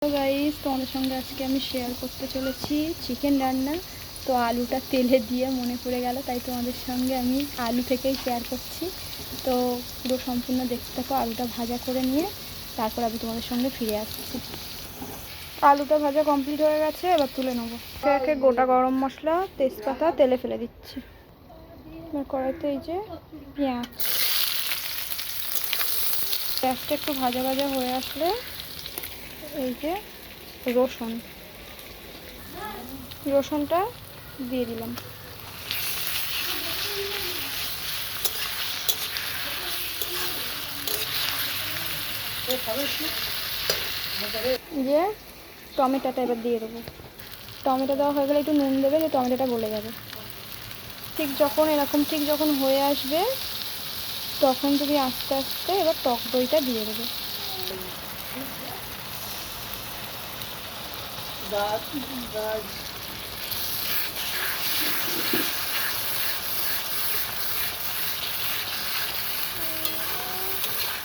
Hello guys, তোমাদের সঙ্গে আজকে আমি শেয়ার করতে চলেছি চিকেন রান্না। তো আলুটা তেলে দিয়ে মনে পড়ে গেল, তাই তোমাদের সঙ্গে আমি আলু থেকেই শেয়ার করছি। তো পুরো সম্পূর্ণ দেখতে থাকো। আলুটা ভাজা করে নিয়ে তারপর আমি তোমাদের সঙ্গে ফিরে আসছি। আলুটা ভাজা কমপ্লিট হয়ে গেছে, এবার তুলে নেবো। একে গোটা গরম মশলা, তেজপাতা তেলে ফেলে দিচ্ছি। এবার কড়াইতে এই যে পেঁয়াজটা একটু ভাজা ভাজা হয়ে আসলে এই যে রসুনটা দিয়ে দিলাম। দিয়ে টমেটোটা এবার দিয়ে দেবো। টমেটো দেওয়া হয়ে গেলে একটু নুন দেবে, যে টমেটোটা গলে যাবে। ঠিক যখন হয়ে আসবে তখন তুমি আস্তে আস্তে এবার টক দইটা দিয়ে দেবে।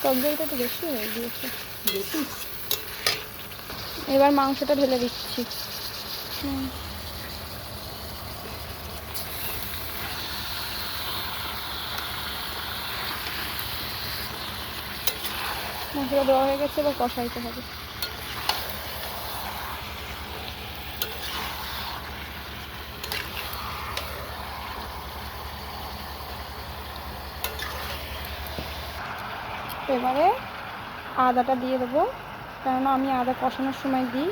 টক দইটা একটু বেশি হয়ে গিয়েছে। এবার মাংসটা ঢেলে দিচ্ছি। মাংসটা দেওয়া হয়ে গেছে, এবার কষাইতে হবে। এবারে আদাটা দিয়ে দেবো, কেননা আমি আদা কষানোর সময় দিই।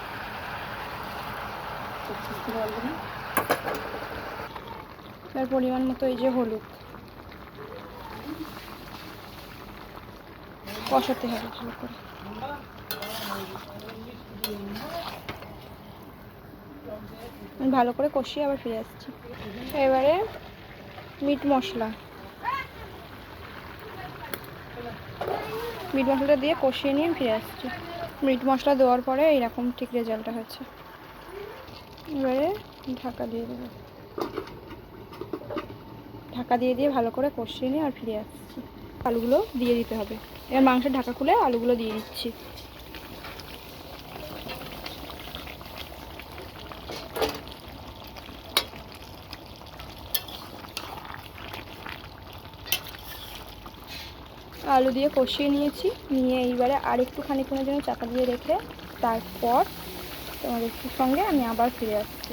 এবার পরিমাণ মতো এই যে হলুদ, কষাতে হবে ভালো করে। আমি ভালো করে কষিয়ে আবার ফিরে আসছি। এবারে মিট মশলাটা দিয়ে কষিয়ে নিয়ে ফিরে আসছি। মিট মশলা দেওয়ার পরে এইরকম ঠিক রেজাল্টটা হচ্ছে। এবারে ঢাকা দিয়ে দেবো। ঢাকা দিয়ে ভালো করে কষিয়ে নিয়ে আর ফিরে আসছি। আলুগুলো দিয়ে দিতে হবে। এবার মাংসের ঢাকা খুলে আলুগুলো দিয়ে দিচ্ছি। আলু দিয়ে কষিয়ে নিয়েছি, নিয়ে এইবারে আর একটু খানিকক্ষণের জন্য চাপা দিয়ে রেখে তারপর তোমাদের সঙ্গে আমি আবার ফিরে আসছি।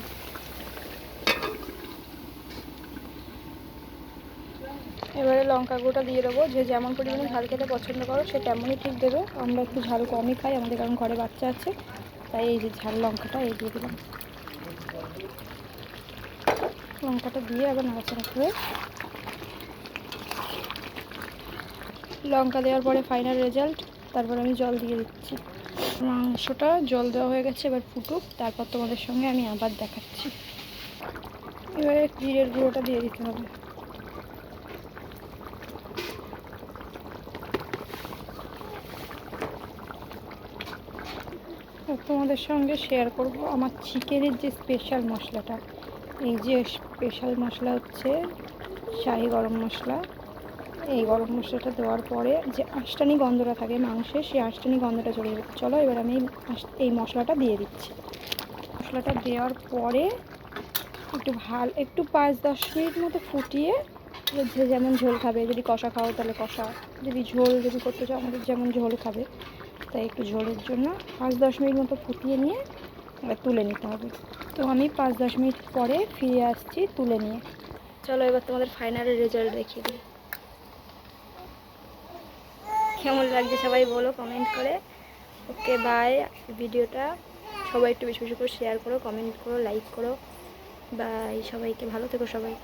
এবারে লঙ্কা গুঁড়োটা দিয়ে দেবো। যে যেমন পরিমাণে ঝাল খেতে পছন্দ করো সে তেমনই ঠিক দেবে। আমরা একটু ঝাল কমই খাই আমাদের, কারণ ঘরে বাচ্চা আছে, তাই এই যে ঝাল লঙ্কাটা এই দিয়ে দিলাম। লঙ্কাটা দিয়ে আবার নাড়াচাড়া করে, লঙ্কা দেওয়ার পরে ফাইনাল রেজাল্ট, তারপর আমি জল দিয়ে দিচ্ছি। মাংসটা জল দেওয়া হয়ে গেছে, এবার ফুটুক, তারপর তোমাদের সঙ্গে আমি আবার দেখাচ্ছি। এবারে জিরের গুঁড়োটা দিয়ে দিতে হবে। তোমাদের সঙ্গে শেয়ার করব আমার চিকেনের যে স্পেশাল মশলাটা। এই যে স্পেশাল মশলা হচ্ছে শাহি গরম মশলা। এই গরম মশলাটা দেওয়ার পরে যে আঁশটানি গন্ধটা থাকে মাংসের, সেই আঁশটানি গন্ধটা চলে যাবে। চলো এবার আমি এই মশলাটা দিয়ে দিচ্ছি। মশলাটা দেওয়ার পরে একটু 5-10 মিনিট মতো ফুটিয়ে, যে যেমন ঝোল খাবে, যদি কষা খাও তাহলে কষা, যদি করতে চাও, আমাদের যেমন ঝোল খাবে তাই একটু ঝোলের জন্য 5-10 মিনিট মতো ফুটিয়ে নিয়ে এবার তুলে নিতে হবে। তো আমি 5-10 মিনিট পরে ফিরে আসছি তুলে নিয়ে। চলো এবার তোমাদের ফাইনাল রেজাল্ট দেখিয়ে দিই। কেমন লাগছে সবাই বলো কমেন্ট করে। Okay bye. ভিডিওটা সবাই একটু বেশি বেশি করে শেয়ার করো, কমেন্ট করো, লাইক করো। বাই, সবাইকে ভালো থেকো সবাই।